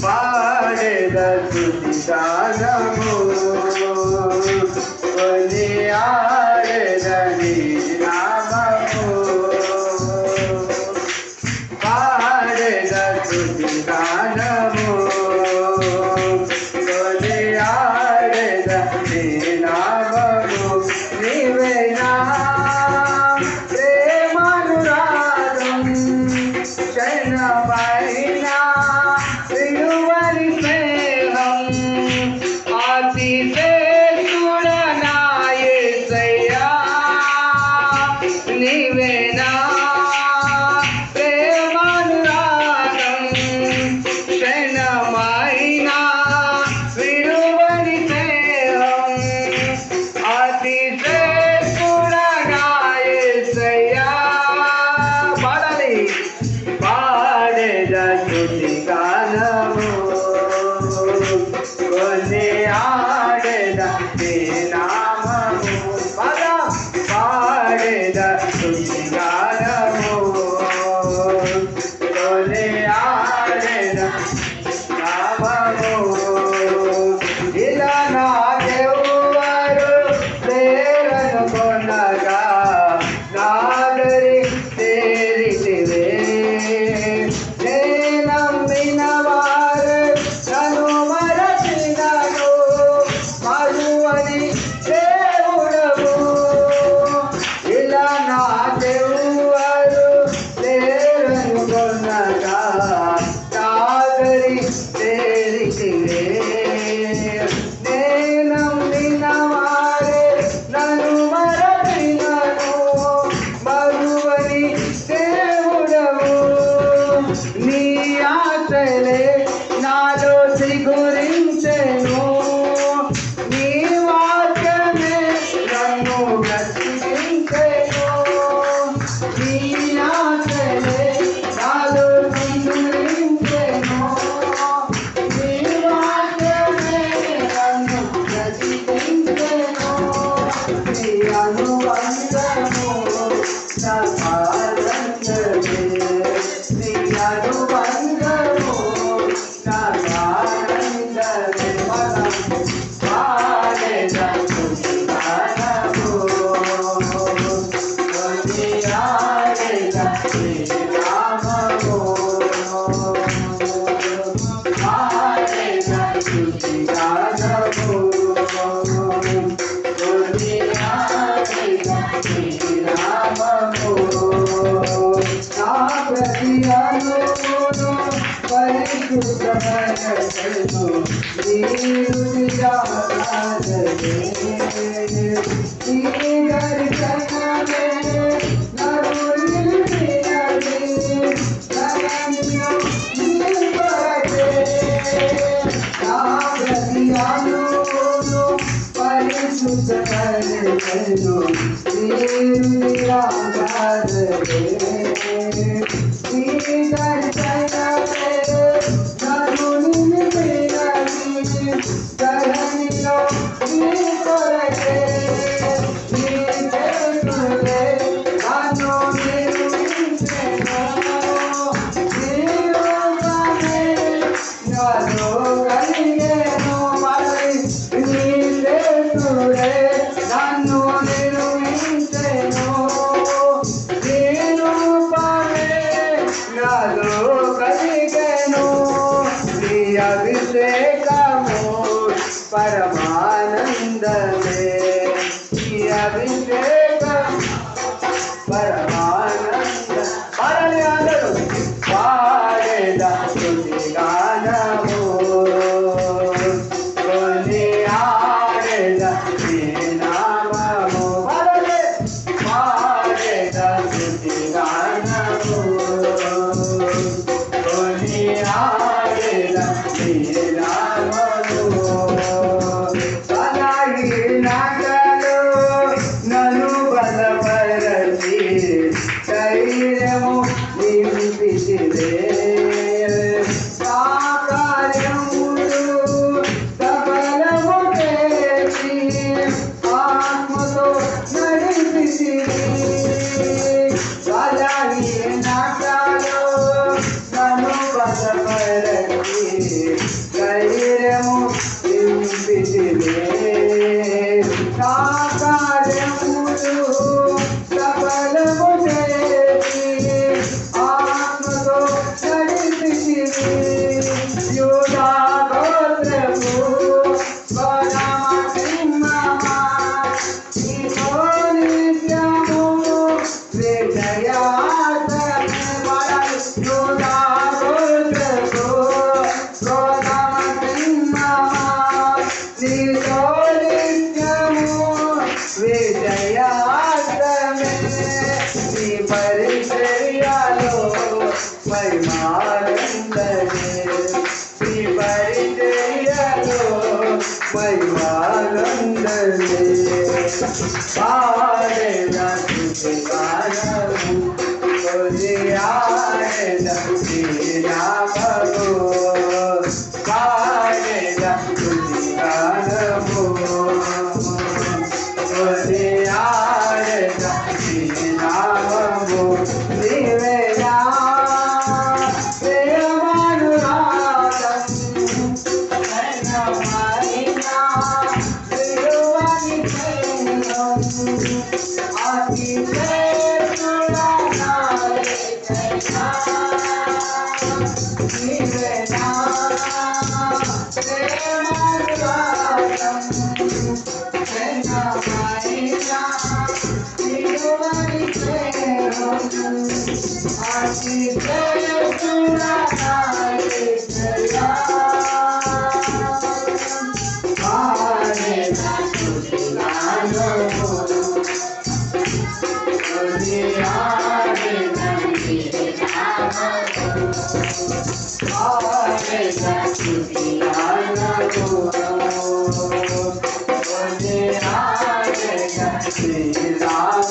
పాడేద స్తుతి గానము కొనియాడేద నీ నామము పాడేద స్తుతి గానము కొనియాడేద నీ నామము నీవేనా ప్రేమానురాగం క్షణమైన విలువని స్నేహం అతిశేషుడ నా యేసయ్యా నీవేనా ప్రేమానురాగం క్షణమైన విలువని స్నేహం అతిశేషుడ నా యేసయ్యా పాడాలి పాడేద స్తుతి గానము కొనియాడేద నీ నామము పాడేద స్తుతి గానము కొనియాడేద నామము ఇలా నా దేవుడు లేరనుకొనగా నాదరి తేరితివే నమ్మిన వారు నన్ను మరచినను మరువని దేవుడవు ఇలా నా దేవుడు లేరనుకొనగా నాదరి తేరితివే నమ్మిన వారు నన్ను మరచినను మరువని దేవుడవు నీ ఆశలే నాలో సిగురించెను నీ వాక్యమే నన్ను రక్షించెను నీ ఆశలే నాలో సిగురించెను నీ వాక్యమే నన్ను రక్షించెను నీ అనుబంధము నా ఆనందమే నీ అనుబంధము నా ఆనందమే పాడేద స్తుతి గానము కొనియాడేద నీ నామము పాడేద స్తుతి గానము కొనియాడేద నీ నామము నా ప్రతియాను పరిశుద్ధమనసు నీరు నిజారాధనే నీ దర్శనమే నన్ను నిలిపినది నన్ను నీ కొరకే నా ప్రతియాను పరిశుద్ధమనసు నీరు నిజారాధనే నీ దర్శనమే నన్ను నిలిపినది ధరణిలో నీ కొరకే నీ చేతులే నన్ను నిర్మించెను నీ రూపమే నాలో కలిగెను మరి నీ చేతులే నన్ను నిర్మించెను నీ రూపమే నాలో కలిగెను నీ అభిషేకము పరమానందమే నీ అభిషేకం పరమానంద పాడాలి అందరూ పాడేద స్తుతి గానము కొనియాడేద నీ నామము పాడాలి పాడేద స్తుతి గానము కొనియాడేద నీ నామము స్తుతిగానము ఓజే ఆగేద శ్రీరామ